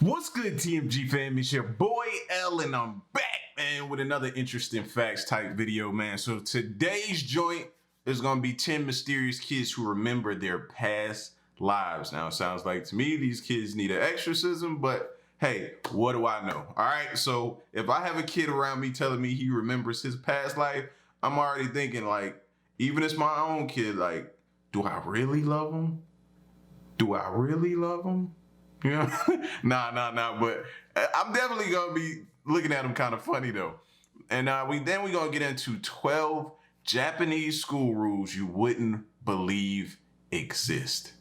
What's good, TMG fam? It's your boy L, and I'm back, man, with another interesting facts type video, man. So today's joint is gonna be 10 mysterious kids who remember their past lives. Now, it sounds like to me these kids need an exorcism, but hey, what do I know? All right, so if I have a kid around me telling me he remembers his past life, I'm already thinking, like, even as my own kid, like, do I really love him? Do I really love him? You know? Nah, but I'm definitely gonna be looking at him kind of funny though. And we gonna get into 12 Japanese school rules you wouldn't believe exist.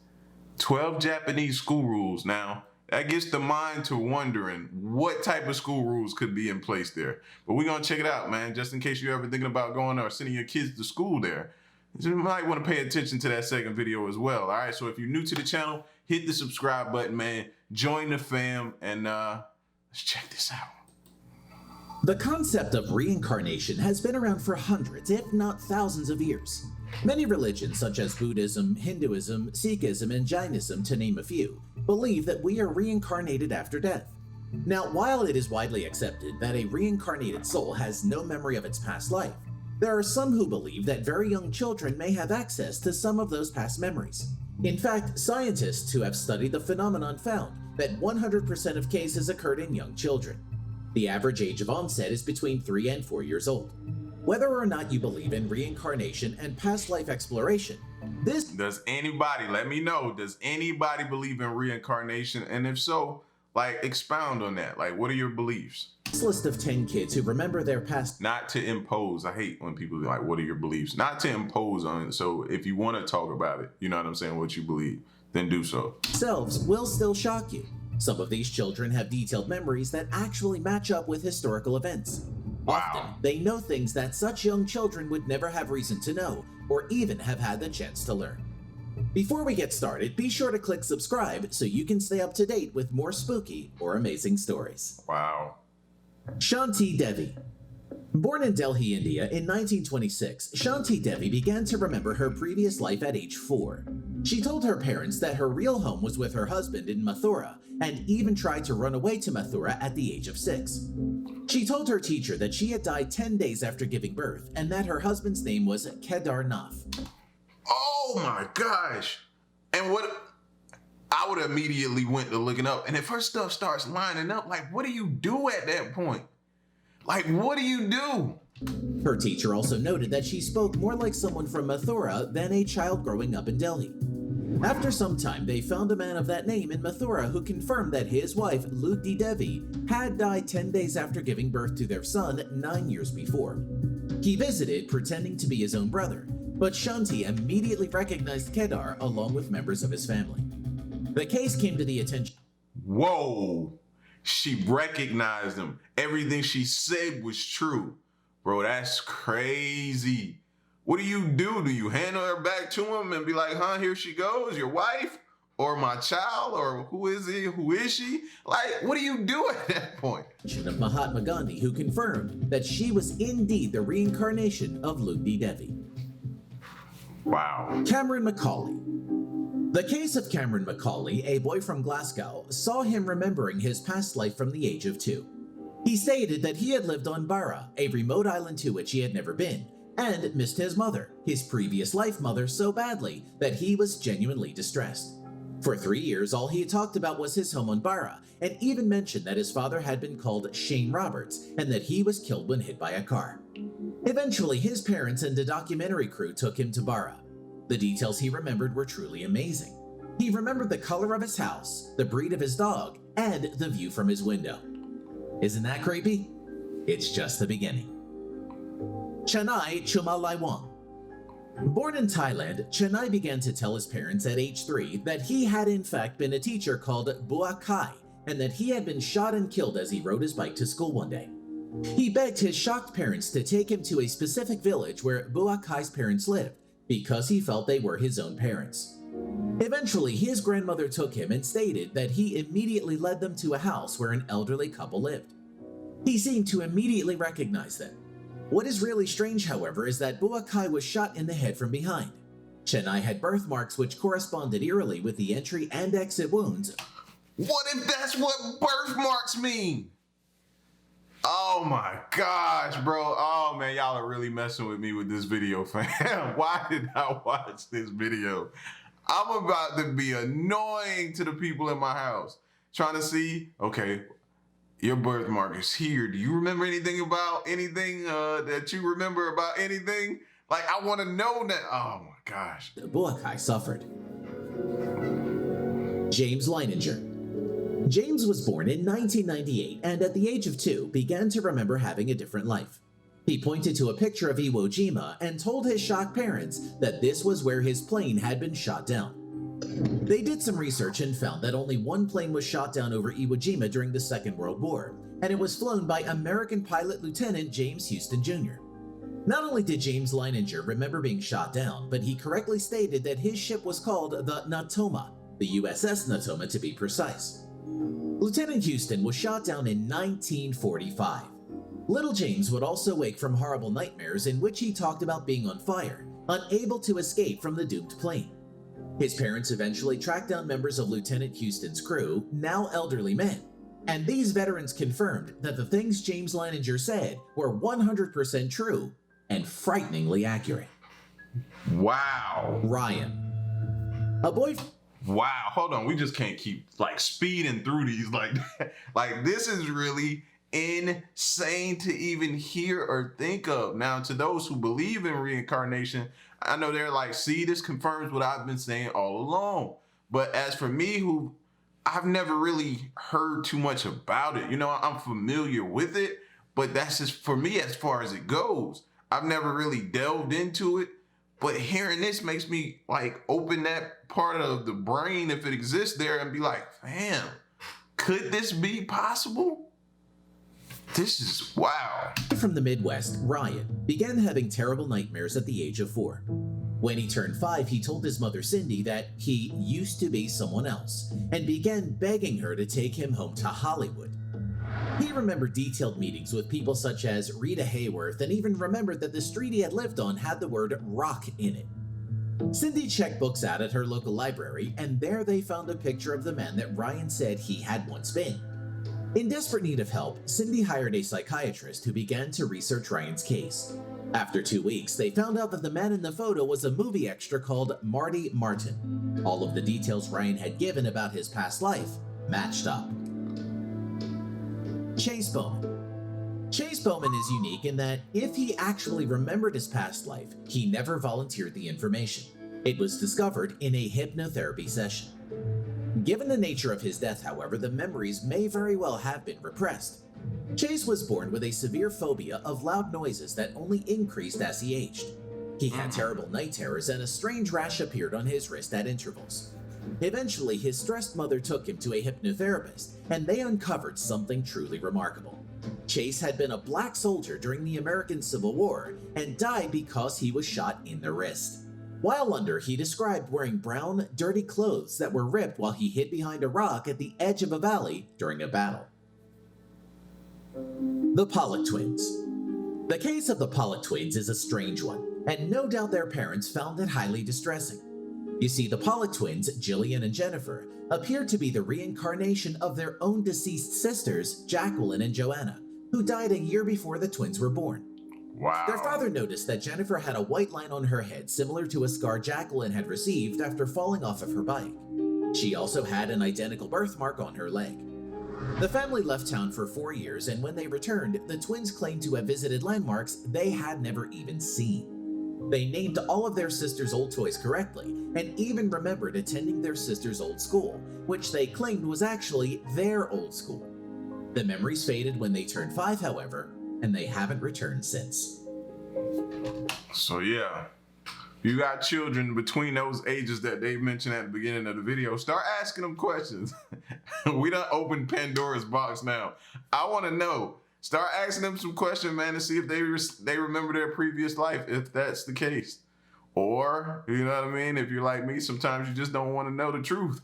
12 Japanese school rules. Now, that gets the mind to wondering what type of school rules could be in place there. But we're gonna check it out, man, just in case you're ever thinking about going or sending your kids to school there. You might want to pay attention to that second video as well. All right, so if you're new to the channel, hit the subscribe button, man. Join the fam, and let's check this out. The concept of reincarnation has been around for hundreds, if not thousands of years. Many religions, such as Buddhism, Hinduism, Sikhism, and Jainism, to name a few, believe that we are reincarnated after death. Now, while it is widely accepted that a reincarnated soul has no memory of its past life, there are some who believe that very young children may have access to some of those past memories. In fact, scientists who have studied the phenomenon found that 100% of cases occurred in young children. The average age of onset is between 3 and 4 years old. Whether or not you believe in reincarnation and past life exploration, Does anybody, let me know, does anybody believe in reincarnation? And if so, like, expound on that. Like, what are your beliefs? This list of 10 kids who remember their past. Not to impose. I hate when people are like, what are your beliefs? Not to impose on it. So if you want to talk about it, you know what I'm saying, what you believe, then do so. Selves will still shock you. Some of these children have detailed memories that actually match up with historical events. Wow. Often, they know things that such young children would never have reason to know, or even have had the chance to learn. Before we get started, be sure to click subscribe so you can stay up to date with more spooky or amazing stories. Wow. Shanti Devi. Born in Delhi, India in 1926, Shanti Devi began to remember her previous life at age 4. She told her parents that her real home was with her husband in Mathura, and even tried to run away to Mathura at the age of 6. She told her teacher that she had died 10 days after giving birth, and that her husband's name was Kedar Nath. Oh my gosh. And what I would immediately went to looking up, and if her stuff starts lining up, like, what do you do at that point? Like, what do you do? Her teacher also noted that she spoke more like someone from Mathura than a child growing up in Delhi. After some time, they found a man of that name in Mathura who confirmed that his wife, Luti Devi, had died 10 days after giving birth to their son 9 years before. He visited, pretending to be his own brother, but Shanti immediately recognized Kedar along with members of his family. The case came to the attention. Whoa. She recognized him. Everything she said was true. Bro, that's crazy. What do? Do you hand her back to him and be like, huh, here she goes, your wife? Or my child? Or who is he? Who is she? Like, what do you do at that point? Of Mahatma Gandhi, who confirmed that she was indeed the reincarnation of Luti Devi. Wow. Cameron Macaulay. The case of Cameron Macaulay, a boy from Glasgow, saw him remembering his past life from the age of 2. He stated that he had lived on Barra, a remote island to which he had never been, and missed his mother, his previous life mother, so badly that he was genuinely distressed. For 3 years, all he had talked about was his home on Barra, and even mentioned that his father had been called Shane Roberts, and that he was killed when hit by a car. Eventually, his parents and a documentary crew took him to Barra. The details he remembered were truly amazing. He remembered the color of his house, the breed of his dog, and the view from his window. Isn't that creepy? It's just the beginning. Chanai Chumalaiwang. Born in Thailand, Chanai began to tell his parents at age 3 that he had in fact been a teacher called Bua Kai, and that he had been shot and killed as he rode his bike to school one day. He begged his shocked parents to take him to a specific village where Bua Kai's parents lived, because he felt they were his own parents. Eventually, his grandmother took him and stated that he immediately led them to a house where an elderly couple lived. He seemed to immediately recognize them. What is really strange, however, is that Bua Kai was shot in the head from behind. Chennai had birthmarks which corresponded eerily with the entry and exit wounds. What if that's what birthmarks mean? Oh my gosh, bro. Oh man, y'all are really messing with me with this video, fam. Why did I watch this video? I'm about to be annoying to the people in my house. Trying to see, okay, your birthmark is here. Do you remember anything about anything that you remember about anything? Like, I want to know that. Oh my gosh. Boakai suffered. James Leininger. James was born in 1998 and at the age of 2 began to remember having a different life. He pointed to a picture of Iwo Jima and told his shocked parents that this was where his plane had been shot down. They did some research and found that only one plane was shot down over Iwo Jima during the Second World War, and it was flown by American pilot Lieutenant James Houston Jr. Not only did James Leininger remember being shot down, but he correctly stated that his ship was called the Natoma, the USS Natoma to be precise. Lieutenant Houston was shot down in 1945. Little James would also wake from horrible nightmares in which he talked about being on fire, unable to escape from the doomed plane. His parents eventually tracked down members of Lieutenant Houston's crew, now elderly men, and these veterans confirmed that the things James Leininger said were 100% true and frighteningly accurate. Wow. Ryan. A boy... Wow, hold on. We just can't keep like speeding through these like like this is really insane to even hear or think of. Now, to those who believe in reincarnation, I know they're like, see, this confirms what I've been saying all along. But as for me, who I've never really heard too much about it, you know, I'm familiar with it, but that's just for me as far as it goes. I've never really delved into it. But hearing this makes me like open that part of the brain, if it exists there, and be like, fam, could this be possible? This is wow. From the Midwest, Ryan began having terrible nightmares at the age of 4. When he turned 5, he told his mother Cindy that he used to be someone else and began begging her to take him home to Hollywood. He remembered detailed meetings with people such as Rita Hayworth and even remembered that the street he had lived on had the word rock in it. Cindy checked books out at her local library, and there they found a picture of the man that Ryan said he had once been. In desperate need of help, Cindy hired a psychiatrist who began to research Ryan's case. After 2 weeks, they found out that the man in the photo was a movie extra called Marty Martin. All of the details Ryan had given about his past life matched up. Chase Bowman. Chase Bowman is unique in that if he actually remembered his past life, he never volunteered the information. It was discovered in a hypnotherapy session. Given the nature of his death, however, the memories may very well have been repressed. Chase was born with a severe phobia of loud noises that only increased as he aged. He had terrible night terrors and a strange rash appeared on his wrist at intervals. Eventually, his stressed mother took him to a hypnotherapist, and they uncovered something truly remarkable. Chase had been a black soldier during the American Civil War and died because he was shot in the wrist. While under, he described wearing brown, dirty clothes that were ripped while he hid behind a rock at the edge of a valley during a battle. The Pollock Twins. The case of the Pollock twins is a strange one, and no doubt their parents found it highly distressing. You see, the Pollock twins, Jillian and Jennifer, appeared to be the reincarnation of their own deceased sisters, Jacqueline and Joanna, who died a year before the twins were born. Wow. Their father noticed that Jennifer had a white line on her head similar to a scar Jacqueline had received after falling off of her bike. She also had an identical birthmark on her leg. The family left town for 4 years, and when they returned, the twins claimed to have visited landmarks they had never even seen. They named all of their sisters' old toys correctly, and even remembered attending their sister's old school, which they claimed was actually their old school. The memories faded when they turned 5, however, and they haven't returned since. So yeah, you got children between those ages that they mentioned at the beginning of the video, start asking them questions. We done opened Pandora's box now. I want to know. Start asking them some questions, man, to see if they remember their previous life, if that's the case. Or, you know what I mean? If you're like me, sometimes you just don't want to know the truth.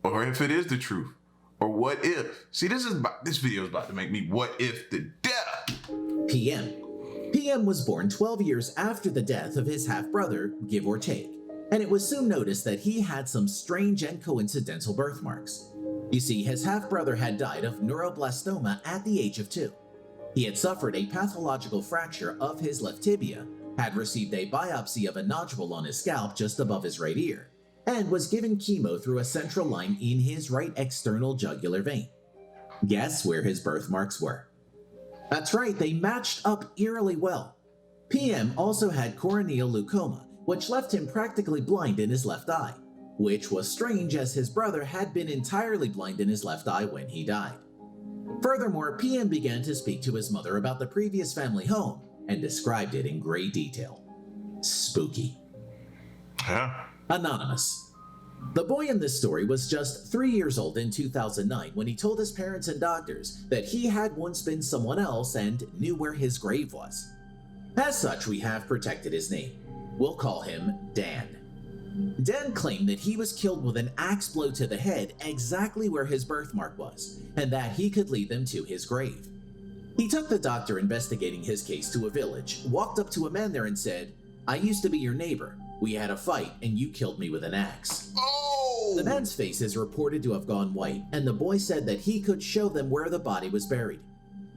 Or if it is the truth. Or what if? See, this video is about to make me what if to death. PM. PM was born 12 years after the death of his half-brother, give or take. and it was soon noticed that he had some strange and coincidental birthmarks. You see, his half-brother had died of neuroblastoma at the age of 2. He had suffered a pathological fracture of his left tibia, had received a biopsy of a nodule on his scalp just above his right ear, and was given chemo through a central line in his right external jugular vein. Guess where his birthmarks were? That's right, they matched up eerily well. PM also had corneal leucoma, which left him practically blind in his left eye, which was strange as his brother had been entirely blind in his left eye when he died. Furthermore, PM began to speak to his mother about the previous family home and described it in great detail. Spooky. Huh? Anonymous. The boy in this story was just 3 years old in 2009 when he told his parents and doctors that he had once been someone else and knew where his grave was. As such, we have protected his name. We'll call him Dan. Dan claimed that he was killed with an axe blow to the head exactly where his birthmark was, and that he could lead them to his grave. He took the doctor investigating his case to a village, walked up to a man there and said, "I used to be your neighbor. We had a fight and you killed me with an axe." Oh! The man's face is reported to have gone white, and the boy said that he could show them where the body was buried.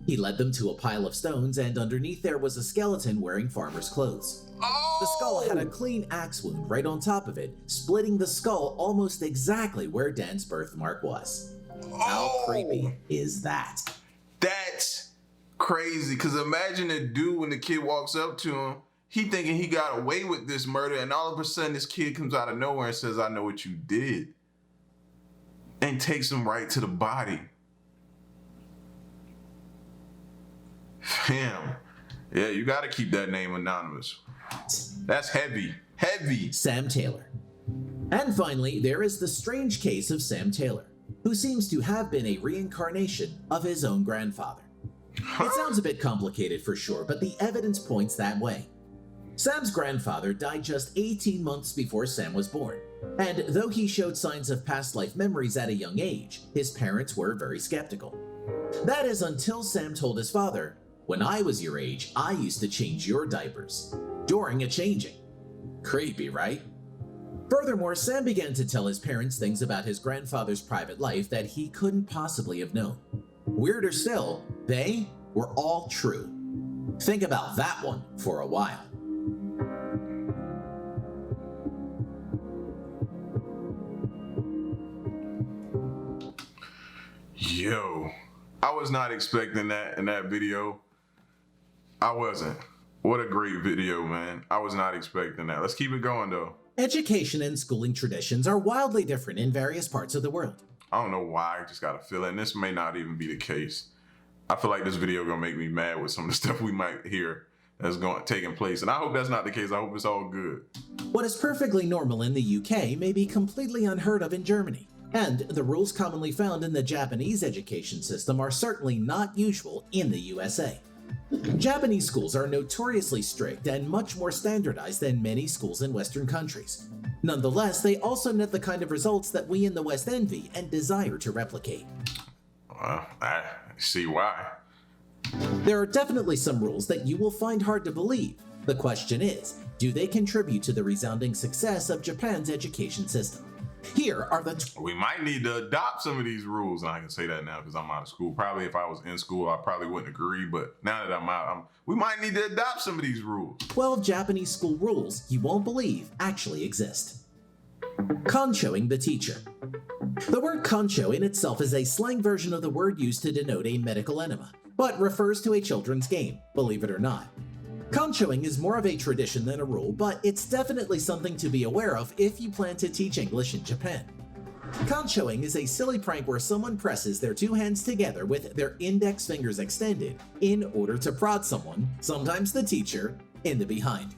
He led them to a pile of stones, and underneath there was a skeleton wearing farmer's clothes. The skull had a clean axe wound right on top of it, splitting the skull almost exactly where Dan's birthmark was. How creepy is that? That's crazy, because imagine the dude when the kid walks up to him, he thinking he got away with this murder, and all of a sudden this kid comes out of nowhere and says, "I know what you did," and takes him right to the body. Damn. Yeah, you got to keep that name anonymous. That's heavy. Heavy. Sam Taylor. And finally, there is the strange case of Sam Taylor, who seems to have been a reincarnation of his own grandfather. It sounds a bit complicated for sure, but the evidence points that way. Sam's grandfather died just 18 months before Sam was born, and though he showed signs of past life memories at a young age, his parents were very skeptical. That is until Sam told his father, "When I was your age, I used to change your diapers," during a changing. Creepy, right? Furthermore, Sam began to tell his parents things about his grandfather's private life that he couldn't possibly have known. Weirder still, they were all true. Think about that one for a while. Yo, I was not expecting that in that video. I wasn't. What a great video, man. I was not expecting that. Let's keep it going, though. Education and schooling traditions are wildly different in various parts of the world. I don't know why. I just got a feeling this may not even be the case. I feel like this video gonna make me mad with some of the stuff we might hear that's taking place. And I hope that's not the case. I hope it's all good. What is perfectly normal in the UK may be completely unheard of in Germany. And the rules commonly found in the Japanese education system are certainly not usual in the USA. Japanese schools are notoriously strict and much more standardized than many schools in Western countries. Nonetheless, they also net the kind of results that we in the West envy and desire to replicate. Well, I see why. There are definitely some rules that you will find hard to believe. The question is, do they contribute to the resounding success of Japan's education system? Here are the We might need to adopt some of these rules, and I can say that now because I'm out of school. Probably if I was in school, I probably wouldn't agree, but now that I'm out, we might need to adopt some of these rules. 12 Japanese school rules you won't believe actually exist. Konchoing the teacher. The word koncho in itself is a slang version of the word used to denote a medical enema, but refers to a children's game, believe it or not. Konchoing is more of a tradition than a rule, but it's definitely something to be aware of if you plan to teach English in Japan. Konchoing is a silly prank where someone presses their two hands together with their index fingers extended in order to prod someone, sometimes the teacher, in the behind.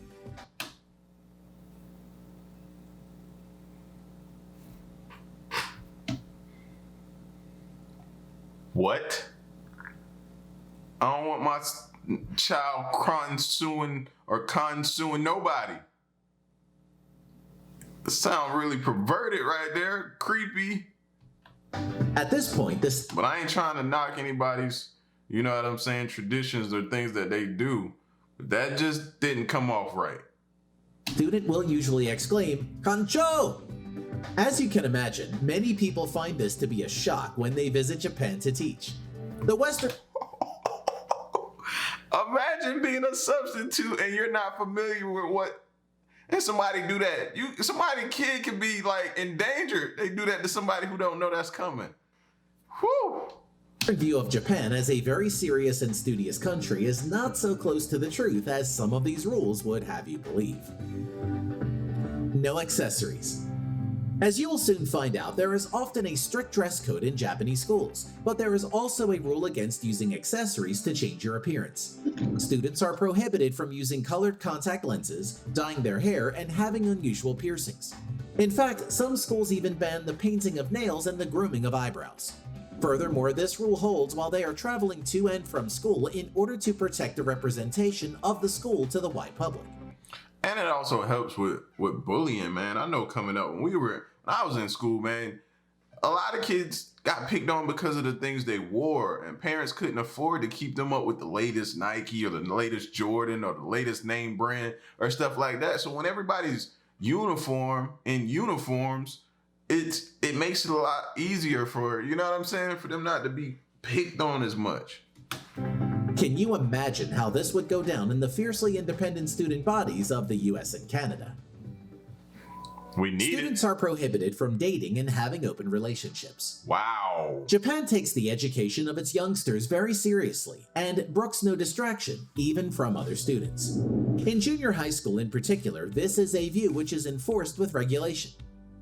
What? I don't want my child consuing nobody. It sound really perverted right there. Creepy. At this point, But I ain't trying to knock anybody's, you know what I'm saying, traditions or things that they do. But that just didn't come off right. student will usually exclaim, "Kancho!" As you can imagine, many people find this to be a shock when they visit Japan to teach. The Western Imagine being a substitute and you're not familiar with what, and somebody do that. Somebody kid can be like endangered. They do that to somebody who don't know that's coming. Whew. view of Japan as a very serious and studious country is not so close to the truth as some of these rules would have you believe. No accessories. As you will soon find out, there is often a strict dress code in Japanese schools, but there is also a rule against using accessories to change your appearance. Students are prohibited from using colored contact lenses, dyeing their hair, and having unusual piercings. In fact, some schools even ban the painting of nails and the grooming of eyebrows. Furthermore, this rule holds while they are traveling to and from school in order to protect the representation of the school to the wide public. And it also helps with bullying, man. I know coming up when I was in school, man, a lot of kids got picked on because of the things they wore, and parents couldn't afford to keep them up with the latest Nike or the latest Jordan or the latest name brand or stuff like that. So when everybody's in uniforms, it makes it a lot easier for, you know what I'm saying, for them not to be picked on as much. Can you imagine how this would go down in the fiercely independent student bodies of the US and Canada? We need Students are prohibited from dating and having open relationships. Wow. Japan takes the education of its youngsters very seriously and brooks no distraction, even from other students. In junior high school in particular, this is a view which is enforced with regulation.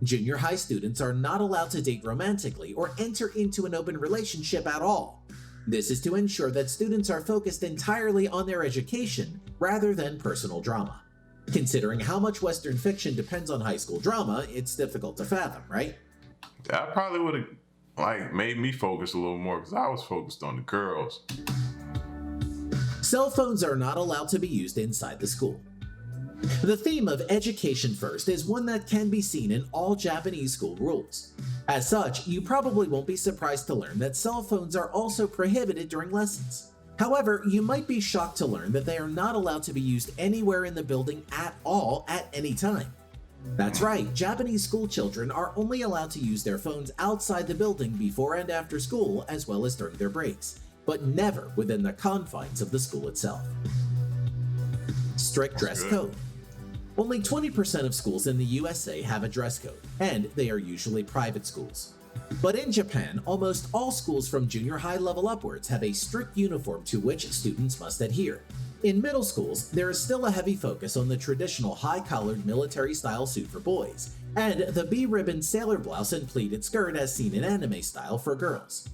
Junior high students are not allowed to date romantically or enter into an open relationship at all. This is to ensure that students are focused entirely on their education rather than personal drama. Considering how much Western fiction depends on high school drama, it's difficult to fathom, right? That probably would have made me focus a little more because I was focused on the girls. Cell phones are not allowed to be used inside the school. The theme of education first is one that can be seen in all Japanese school rules. As such, you probably won't be surprised to learn that cell phones are also prohibited during lessons. However, you might be shocked to learn that they are not allowed to be used anywhere in the building at all at any time. That's right, Japanese school children are only allowed to use their phones outside the building before and after school as well as during their breaks, but never within the confines of the school itself. Strict dress code. Only 20% of schools in the USA have a dress code, and they are usually private schools. But in Japan, almost all schools from junior high level upwards have a strict uniform to which students must adhere. In middle schools, there is still a heavy focus on the traditional high-collared military-style suit for boys, and the B-ribbon sailor blouse and pleated skirt as seen in anime style for girls.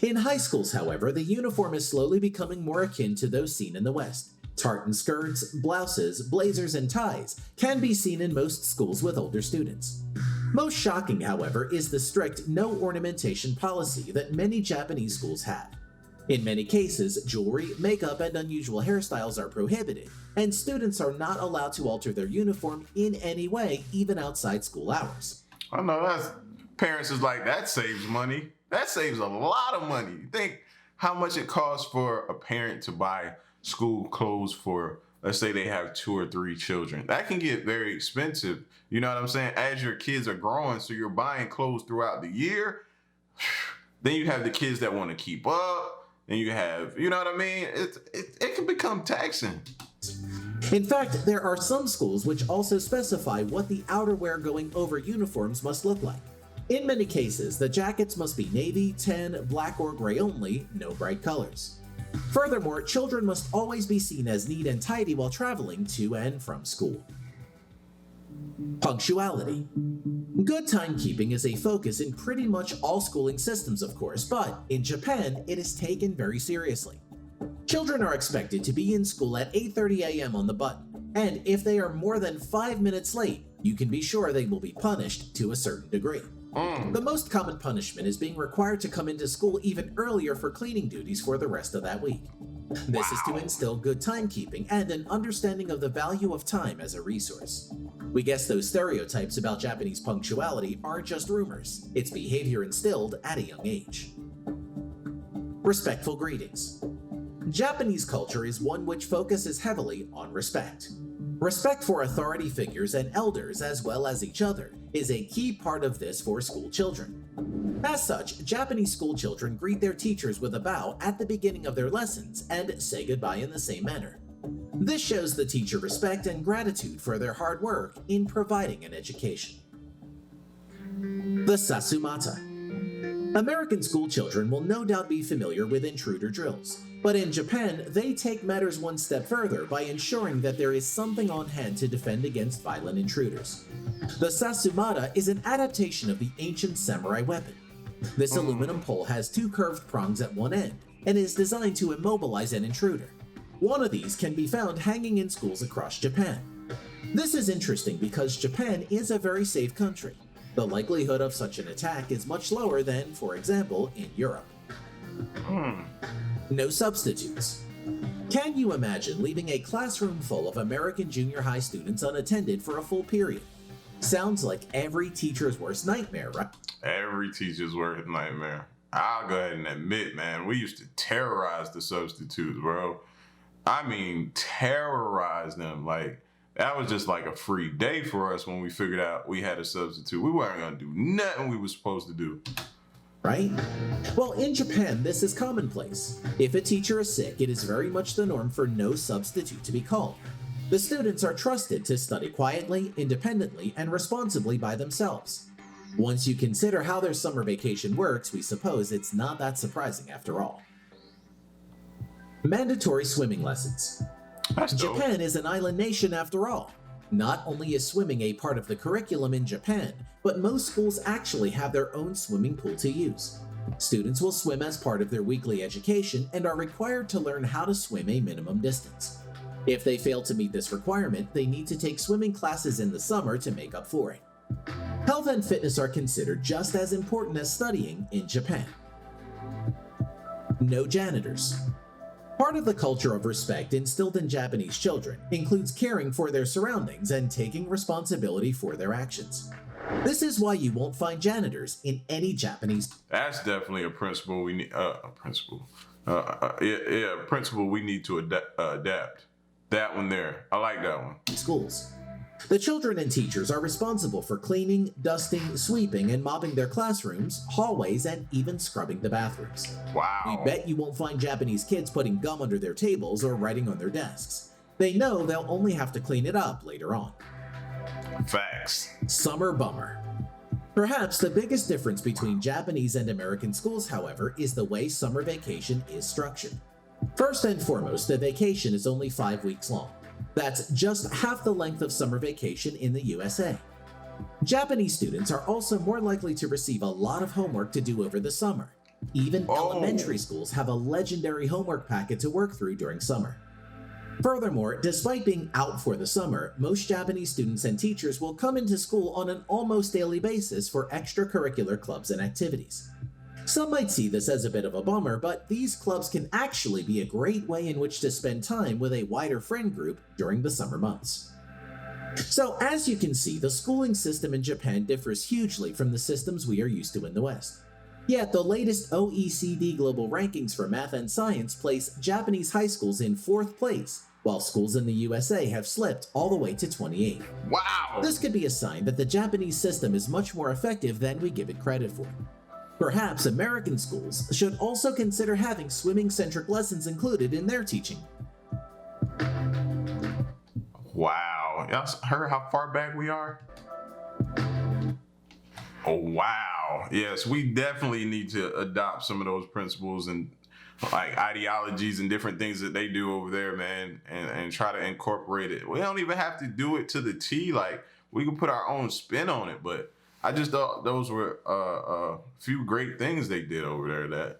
In high schools, however, the uniform is slowly becoming more akin to those seen in the West. Tartan skirts, blouses, blazers, and ties can be seen in most schools with older students. Most shocking, however, is the strict no ornamentation policy that many Japanese schools have. In many cases, jewelry, makeup, and unusual hairstyles are prohibited, and students are not allowed to alter their uniform in any way, even outside school hours. I know parents is like, that saves money. That saves a lot of money. You think how much it costs for a parent to buy school clothes for, let's say they have 2 or 3 children. That can get very expensive. You know what I'm saying? As your kids are growing, so you're buying clothes throughout the year. Then you have the kids that want to keep up, and you have, you know what I mean? It can become taxing. In fact, there are some schools which also specify what the outerwear going over uniforms must look like. In many cases, the jackets must be navy, tan, black, or gray only, no bright colors. Furthermore, children must always be seen as neat and tidy while traveling to and from school. Punctuality. Good timekeeping is a focus in pretty much all schooling systems, of course, but in Japan, it is taken very seriously. Children are expected to be in school at 8:30 a.m. on the button, and if they are more than 5 minutes late, you can be sure they will be punished to a certain degree. The most common punishment is being required to come into school even earlier for cleaning duties for the rest of that week. This is to instill good timekeeping and an understanding of the value of time as a resource. We guess those stereotypes about Japanese punctuality are just rumors. It's behavior instilled at a young age. Respectful greetings. Japanese culture is one which focuses heavily on respect. Respect for authority figures and elders as well as each other is a key part of this for school children. As such, Japanese school children greet their teachers with a bow at the beginning of their lessons and say goodbye in the same manner. This shows the teacher respect and gratitude for their hard work in providing an education. The Sasumata. American school children will no doubt be familiar with intruder drills, but in Japan, they take matters one step further by ensuring that there is something on hand to defend against violent intruders. The Sasumata is an adaptation of the ancient samurai weapon. This aluminum pole has two curved prongs at one end and is designed to immobilize an intruder. One of these can be found hanging in schools across Japan. This is interesting because Japan is a very safe country. The likelihood of such an attack is much lower than, for example, in Europe. No substitutes. Can you imagine leaving a classroom full of American junior high students unattended for a full period? Sounds like every teacher's worst nightmare, right? Every teacher's worst nightmare. I'll go ahead and admit, man, we used to terrorize the substitutes, bro. I mean, terrorize them. Like, that was just like a free day for us when we figured out we had a substitute. We weren't gonna do nothing we were supposed to do. Right? Well, in Japan, this is commonplace. If a teacher is sick, it is very much the norm for no substitute to be called. The students are trusted to study quietly, independently, and responsibly by themselves. Once you consider how their summer vacation works, we suppose it's not that surprising after all. Mandatory swimming lessons. That's dope. Japan is an island nation after all. Not only is swimming a part of the curriculum in Japan, but most schools actually have their own swimming pool to use. Students will swim as part of their weekly education and are required to learn how to swim a minimum distance. If they fail to meet this requirement, they need to take swimming classes in the summer to make up for it. Health and fitness are considered just as important as studying in Japan. No janitors. Part of the culture of respect instilled in Japanese children includes caring for their surroundings and taking responsibility for their actions. This is why you won't find janitors in any Japanese. That's definitely a principle we need. Principle we need to adapt. That one there, I like that one. Schools. The children and teachers are responsible for cleaning, dusting, sweeping, and mopping their classrooms, hallways, and even scrubbing the bathrooms. Wow. We bet you won't find Japanese kids putting gum under their tables or writing on their desks. They know they'll only have to clean it up later on. Facts. Summer bummer. Perhaps the biggest difference between Japanese and American schools, however, is the way summer vacation is structured. First and foremost, the vacation is only 5 weeks long. That's just half the length of summer vacation in the USA. Japanese students are also more likely to receive a lot of homework to do over the summer. Even elementary schools have a legendary homework packet to work through during summer. Furthermore, despite being out for the summer, most Japanese students and teachers will come into school on an almost daily basis for extracurricular clubs and activities. Some might see this as a bit of a bummer, but these clubs can actually be a great way in which to spend time with a wider friend group during the summer months. So as you can see, the schooling system in Japan differs hugely from the systems we are used to in the West. Yet the latest OECD global rankings for math and science place Japanese high schools in 4th place, while schools in the USA have slipped all the way to 28th. Wow! This could be a sign that the Japanese system is much more effective than we give it credit for. Perhaps American schools should also consider having swimming-centric lessons included in their teaching. Wow. Y'all heard how far back we are? Oh, wow. Yes, we definitely need to adopt some of those principles and like ideologies and different things that they do over there, man, and try to incorporate it. We don't even have to do it to the T. Like, we can put our own spin on it, but I just thought those were a few great things they did over there that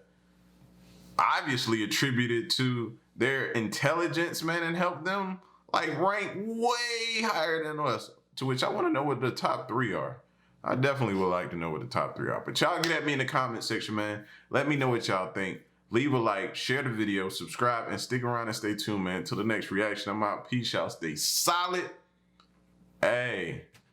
obviously attributed to their intelligence, man, and helped them like rank way higher than us, to which I want to know what the top 3 are. I definitely would like to know what the top 3 are. But y'all get at me in the comment section, man. Let me know what y'all think. Leave a like, share the video, subscribe, and stick around and stay tuned, man. Until the next reaction, I'm out. Peace out. Stay solid. Hey.